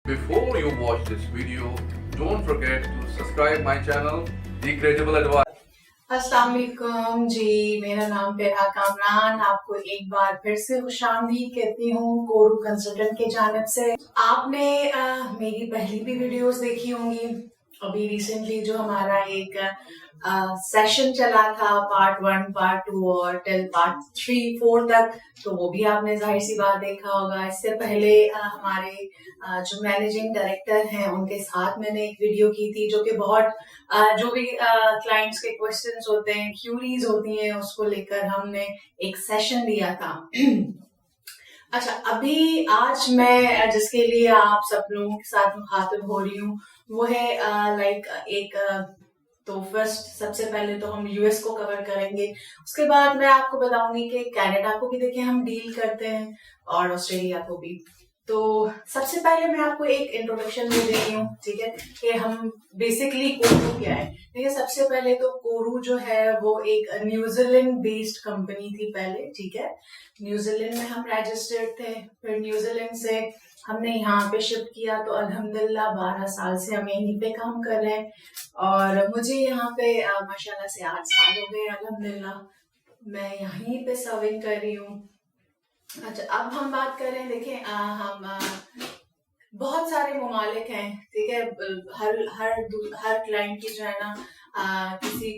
Before you watch this video, don't forget to subscribe my channel, The Credible Advice. अस्सलाम वालेकुम जी, मेरा नाम पेरा कामरान। आपको एक बार फिर से खुशामदीद कहती हूँ कोरू कंसल्टेंट के जानिब से। आपने मेरी पहली भी वीडियोस देखी होंगी। अभी रिसेंटली जो हमारा एक सेशन चला था पार्ट 1, पार्ट 2 और टिल पार्ट 3, 4 तक, तो वो भी आपने जाहिर सी बात देखा होगा। इससे पहले हमारे जो मैनेजिंग डायरेक्टर हैं उनके साथ मैंने एक वीडियो की थी, जो कि बहुत जो भी क्लाइंट्स के क्वेश्चंस होते हैं, क्यूरीज होती हैं, उसको लेकर हमने एक सेशन दिया था। अच्छा, अभी आज मैं जिसके लिए आप सब लोगों के साथ मुखातिब हो रही हूँ वो है लाइक एक तो फर्स्ट सबसे पहले तो हम यूएस को कवर करेंगे। उसके बाद मैं आपको बताऊंगी कि कनाडा को भी देखिए हम डील करते हैं और ऑस्ट्रेलिया को भी। तो सबसे पहले मैं आपको एक इंट्रोडक्शन दे रही हूँ, ठीक है, कि हम बेसिकली कोरू क्या है। देखिए, सबसे पहले तो कोरू जो है वो एक न्यूजीलैंड बेस्ड कंपनी थी पहले, ठीक है। न्यूजीलैंड में हम रजिस्टर्ड थे, फिर न्यूजीलैंड से हमने यहाँ पे शिफ्ट किया, तो अल्हम्दुलिल्लाह 12 साल से हम यहीं पे काम कर रहे हैं और मुझे यहाँ पे माशाल्लाह से 8 साल हो गए अल्हम्दुलिल्लाह। मैं यहीं पे सर्विंग कर रही हूँ। अच्छा, अब हम बात करें, देखें हम बहुत सारे ममालिक हैं, ठीक है। हर क्लाइंट की जो है ना किसी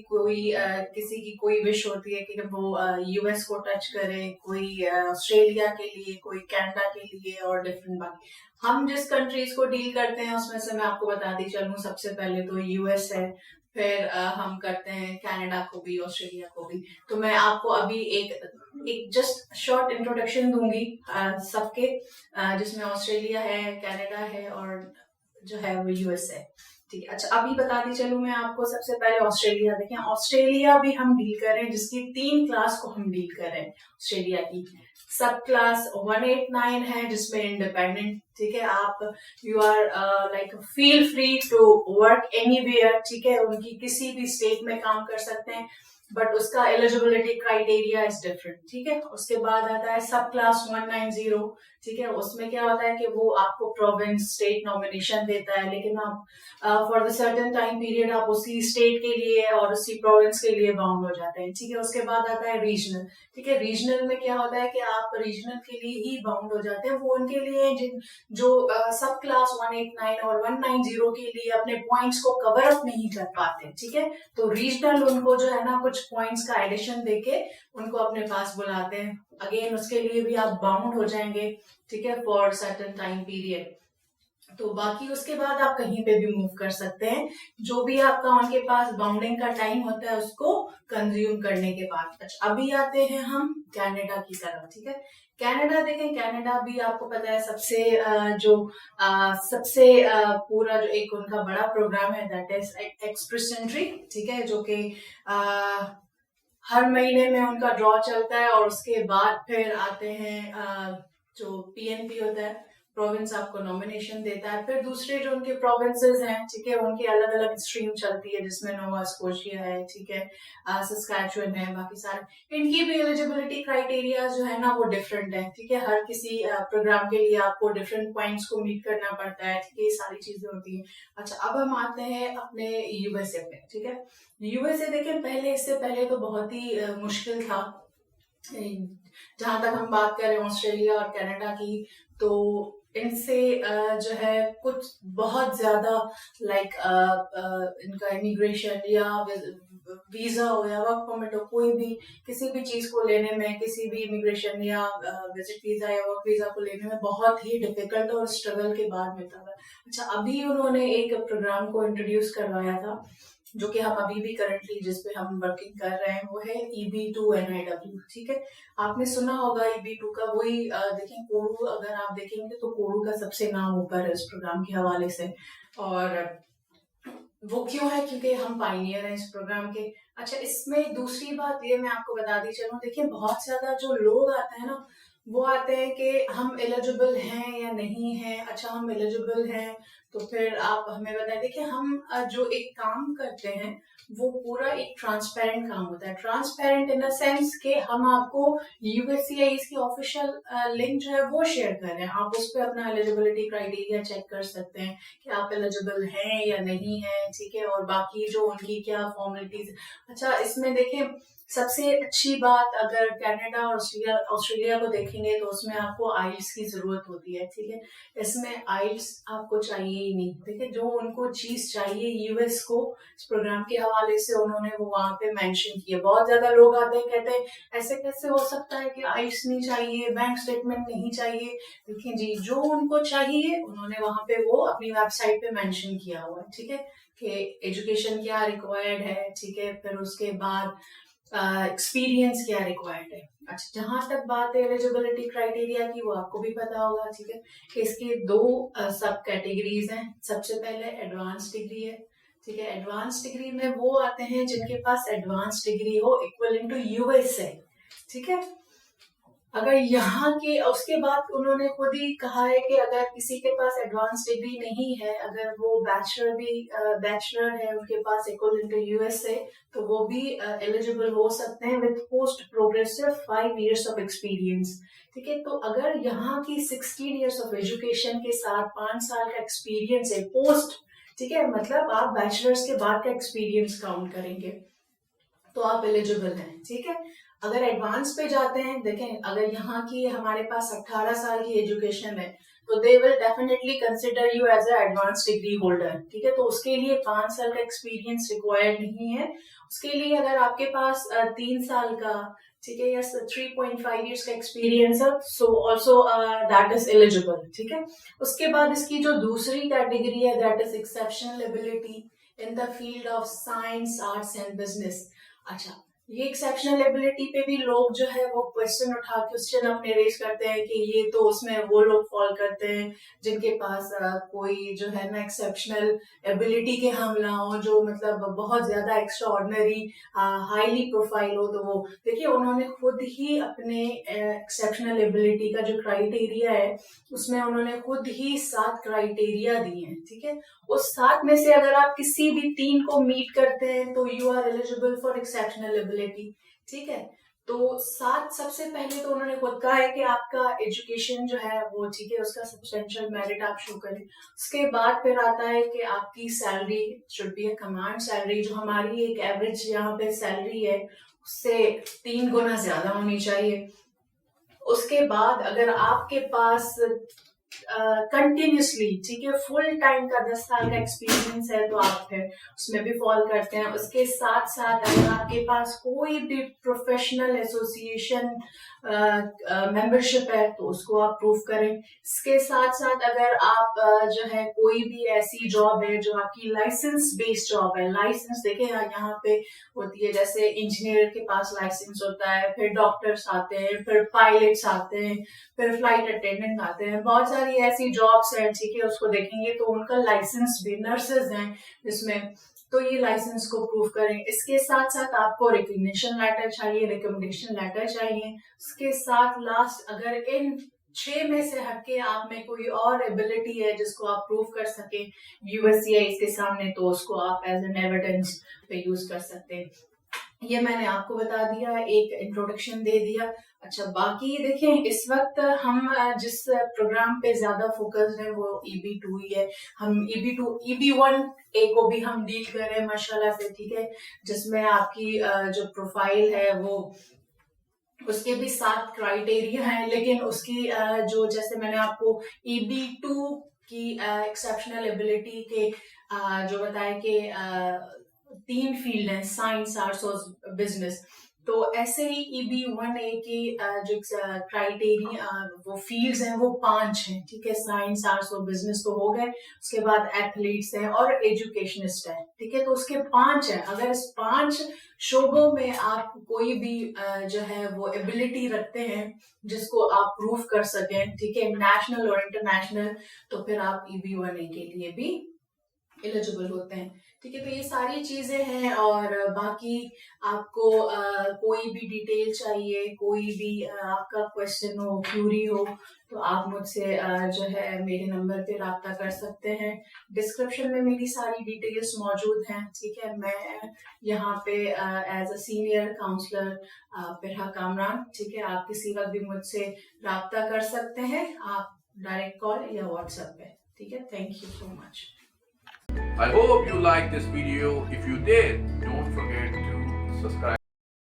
की कोई विश होती है कि वो यूएस को टच करे, कोई ऑस्ट्रेलिया के लिए, कोई कनाडा के लिए और डिफरेंट। बाकी हम जिस कंट्रीज को डील करते हैं उसमें से मैं आपको बताती चलूं, सबसे पहले तो यूएस है, फिर हम करते हैं कनाडा को भी, ऑस्ट्रेलिया को भी। तो मैं आपको अभी एक जस्ट शॉर्ट इंट्रोडक्शन दूंगी सबके, जिसमें ऑस्ट्रेलिया है, कनाडा है और जो है वो यूएस है, ठीक है। अच्छा, अभी बताती चलूं मैं आपको। सबसे पहले ऑस्ट्रेलिया देखें, ऑस्ट्रेलिया भी हम डील कर रहे हैं, जिसकी 3 क्लास को हम डील कर रहे हैं। ऑस्ट्रेलिया की सब क्लास 189 है, जिसमें इंडिपेंडेंट, ठीक है, आप you are like feel free to work anywhere, ठीक है। उनकी किसी भी स्टेट में काम कर सकते हैं, बट उसका एलिजिबिलिटी क्राइटेरिया इज डिफरेंट, ठीक है। उसके बाद आता है सब क्लास 190, ठीक है। उसमें क्या होता है कि वो आपको प्रोविंस, स्टेट नॉमिनेशन देता है, लेकिन आप for the certain time period आप उसी स्टेट के लिए और उसी प्रोविंस के लिए बाउंड हो जाते हैं, ठीक है। उसके बाद आता है रीजनल, ठीक है। रीजनल में क्या होता है कि आप रीजनल के लिए ही बाउंड हो जाते हैं। वो उनके लिए जो सब क्लास 189 और 190 के लिए अपने पॉइंट्स को कवर अप नहीं कर पाते, ठीक है। तो रीजनल उनको जो है ना कुछ पॉइंट्स का एडिशन देके उनको अपने पास बुलाते हैं। अगेन उसके लिए भी आप बाउंड हो जाएंगे, ठीक है, फॉर सर्टेन टाइम पीरियड। तो बाकी उसके बाद आप कहीं पे भी मूव कर सकते हैं, जो भी आपका उनके पास बाउंडिंग का टाइम होता है उसको कंज्यूम करने के बाद। अच्छा, अभी आते हैं हम कनाडा की तरफ, ठीक है। कनाडा देखें, कनाडा भी आपको पता है सबसे पूरा जो एक उनका बड़ा प्रोग्राम है, दैट इज एक्सप्रेस एंट्री, ठीक है, जो कि हर महीने में उनका ड्रॉ चलता है और उसके बाद फिर आते हैं जो पीएनपी होता है, प्रोविंस आपको नॉमिनेशन देता है। फिर दूसरे जो उनके प्रोविंसेस हैं, ठीक है, उनकी अलग अलग स्ट्रीम चलती है, जिसमें नोवा स्कोशिया है, ठीक है, सस्कैचुअन है, बाकी सारे। इनकी भी एलिजिबिलिटी क्राइटेरिया जो है ना वो डिफरेंट है, ठीक है। हर किसी प्रोग्राम के लिए आपको डिफरेंट पॉइंट्स को मीट करना पड़ता है, ठीक है, ये सारी चीजें होती है। अच्छा, अब हम आते हैं अपने यूएसए पे, ठीक है। यूएसए देखें, इससे पहले तो बहुत ही मुश्किल था। जहां तक हम बात करें ऑस्ट्रेलिया और कनाडा की, तो इनसे जो है कुछ बहुत ज्यादा लाइक इनका इमिग्रेशन या वीजा हो या वर्क परमिट हो, कोई भी किसी भी चीज को लेने में, किसी भी इमिग्रेशन या विजिट वीजा या वर्क वीजा को लेने में बहुत ही डिफिकल्ट और स्ट्रगल के बाद मिलता था। अच्छा, अभी उन्होंने एक प्रोग्राम को इंट्रोड्यूस करवाया था, जो कि हम अभी भी करंटली जिस पे हम वर्किंग कर रहे हैं, वो है EB2 NIW, ठीक है। आपने सुना होगा EB2 का, वही देखें कोरू, अगर आप देखेंगे तो कोरू का सबसे नाम ऊपर है इस प्रोग्राम के हवाले से। और वो क्यों है? क्योंकि हम पाइनियर हैं इस प्रोग्राम के। अच्छा, इसमें दूसरी बात ये मैं आपको बताती चलूं, देखिए बहुत ज्यादा जो लोग आते हैं ना वो आते हैं कि हम एलिजिबल हैं या नहीं हैं। अच्छा, हम एलिजिबल हैं तो फिर आप हमें बताएं। देखिए, हम जो एक काम करते हैं वो पूरा एक ट्रांसपेरेंट काम होता है। ट्रांसपेरेंट इन द सेंस कि हम आपको यूएससीआईएस की ऑफिशियल लिंक जो है वो शेयर कर रहे हैं। आप उस पर अपना एलिजिबिलिटी क्राइटेरिया चेक कर सकते हैं कि आप एलिजिबल हैं या नहीं है, ठीक है। और बाकी जो उनकी क्या फॉर्मेलिटीज। अच्छा, इसमें देखें, सबसे अच्छी बात, अगर कनाडा और ऑस्ट्रेलिया को देखेंगे तो उसमें आपको आइल्स की जरूरत होती है, ठीक है। इसमें आइल्स आपको चाहिए ही नहीं, ठीक है। जो उनको चीज चाहिए यूएस को, इस प्रोग्राम के हवाले से उन्होंने वो वहां पे मेंशन किया। बहुत ज्यादा लोग आते हैं, कहते हैं ऐसे कैसे हो सकता है कि आइल्स नहीं चाहिए, बैंक स्टेटमेंट नहीं चाहिए। देखिए जी, जो उनको चाहिए उन्होंने वहां पे वो अपनी वेबसाइट पे मेंशन किया हुआ है, ठीक है, कि एजुकेशन क्या रिक्वायर्ड है, ठीक है। फिर उसके बाद एक्सपीरियंस क्या रिक्वायर्ड है। अच्छा, जहां तक बात है एलिजिबिलिटी क्राइटेरिया की, वो आपको भी पता होगा, ठीक है, कि इसके दो सब कैटेगरीज हैं। सबसे पहले एडवांस डिग्री है, ठीक है। एडवांस डिग्री में वो आते हैं जिनके पास एडवांस डिग्री हो इक्वलेंट टू यूएस है, ठीक है। अगर यहाँ के, उसके बाद उन्होंने खुद ही कहा है कि अगर किसी के पास एडवांस डिग्री नहीं है, अगर वो बैचलर है उनके पास इक्वल टू यूएस है, तो वो भी एलिजिबल हो सकते हैं with post progressive 5 years of experience, ठीक है। तो अगर यहाँ की 16 years ऑफ एजुकेशन के साथ 5 साल का एक्सपीरियंस है पोस्ट, ठीक है, मतलब आप बैचलर्स के बाद का एक्सपीरियंस काउंट करेंगे तो आप एलिजिबल हैं, ठीक है। अगर एडवांस पे जाते हैं, देखें, अगर यहाँ की हमारे पास 18 साल की एजुकेशन है तो they will definitely consider you as a advance degree holder, ठीक है। तो उसके लिए 5 साल का एक्सपीरियंस रिक्वायर्ड नहीं है। उसके लिए अगर आपके पास 3 साल का, ठीक है, या 3.5 years का एक्सपीरियंस है, so also that is eligible, ठीक है। उसके बाद इसकी जो दूसरी कैटेगरी है, that is exceptional ability in the field of science, arts and business. अच्छा, ये एक्सेप्शनल एबिलिटी पे भी लोग जो है वो क्वेश्चन अपने रेज करते हैं कि ये तो उसमें वो लोग फॉल करते हैं जिनके पास कोई जो है ना एक्सेप्शनल एबिलिटी के हमला हो, जो मतलब बहुत ज्यादा एक्स्ट्रा ऑर्डिनरी हाईली प्रोफाइल हो। तो वो देखिए, उन्होंने खुद ही अपने एक्सेप्शनल एबिलिटी का जो क्राइटेरिया है उसमें उन्होंने खुद ही 7 क्राइटेरिया दिए हैं, ठीक है। उस 7 में से अगर आप किसी भी 3 को मीट करते हैं तो you are eligible for exceptional ability, ठीक है। तो 7 सबसे पहले तो उन्होंने खुद कहा है कि आपका एजुकेशन जो है वो, ठीक है, उसका सब्सटेंशियल मेरिट आप शो करें। उसके बाद फिर आता है कि आपकी salary should be a command salary, जो हमारी एक एवरेज यहाँ पे सैलरी है उससे 3 गुना ज्यादा होनी चाहिए। उसके बाद अगर आपके पास कंटिन्यूसली, ठीक है, फुल टाइम का 10 साल का एक्सपीरियंस है तो आप फिर उसमें भी फॉल करते हैं। उसके साथ साथ अगर आपके पास कोई भी प्रोफेशनल एसोसिएशन मेंबरशिप है तो उसको आप प्रूव करें। इसके साथ साथ अगर आप जो है कोई भी ऐसी जॉब है जो आपकी लाइसेंस बेस्ड जॉब है, लाइसेंस देखें यहाँ पे होती है, जैसे इंजीनियर के पास लाइसेंस होता है, फिर डॉक्टर्स आते हैं, फिर पायलट्स आते हैं, फिर फ्लाइट अटेंडेंट आते हैं, बहुत सारी ऐसी जॉब्स हैं, ठीक है। उसको देखेंगे तो उनका लाइसेंस भी, नर्सेज हैं जिसमें, तो ये लाइसेंस को प्रूव करें। इसके साथ साथ आपको रिकग्निशन लेटर चाहिए, रिकमेंडेशन लेटर चाहिए। उसके साथ लास्ट, अगर इन 6 में से हटके आप में कोई और एबिलिटी है जिसको आप प्रूव कर सके यूएससीआई के सामने, तो उसको आप एज एन एविडेंस पे यूज कर सकते हैं। ये मैंने आपको बता दिया, एक इंट्रोडक्शन दे दिया। अच्छा, बाकी देखें, इस वक्त हम जिस प्रोग्राम पे ज्यादा फोकस्ड है वो EB2 ही है। हम EB2, EB1 ए को भी हम डील कर रहे हैं माशाल्लाह से, ठीक है, जिसमें आपकी जो प्रोफाइल है वो, उसके भी 7 क्राइटेरिया हैं, लेकिन उसकी जो, जैसे मैंने आपको EB2 की एक्सेप्शनल एबिलिटी के जो बताया कि 3 फील्ड हैं, साइंस, आर्ट्स और बिजनेस। तो ऐसे ही EB1A की जो क्राइटेरिया, वो फील्ड्स हैं वो 5 हैं, ठीक है। साइंस, आर्ट्स और बिजनेस तो हो गए, उसके बाद एथलीट्स हैं और एजुकेशनिस्ट है, ठीक है। तो उसके 5 हैं। अगर इस 5 शोबों में आप कोई भी जो है वो एबिलिटी रखते हैं जिसको आप प्रूव कर सकें, ठीक है, नेशनल और इंटरनेशनल, तो फिर आप EB1A के लिए भी एलिजिबल होते हैं। ठीक है, तो ये सारी चीजें हैं। और बाकी आपको कोई भी डिटेल चाहिए, कोई भी आपका क्वेश्चन हो, क्यूरी हो, तो आप मुझसे जो है मेरे नंबर पे राब्ता कर सकते हैं। डिस्क्रिप्शन में मेरी सारी डिटेल्स मौजूद हैं। ठीक है, मैं यहाँ पे as a senior counsellor Pirha Kamran. ठीक है, आप किसी वक्त भी मुझसे राब्ता कर सकते हैं, आप डायरेक्ट कॉल या व्हाट्सएप पे। ठीक है, thank you so much. I hope you liked this video. If you did, don't forget to subscribe.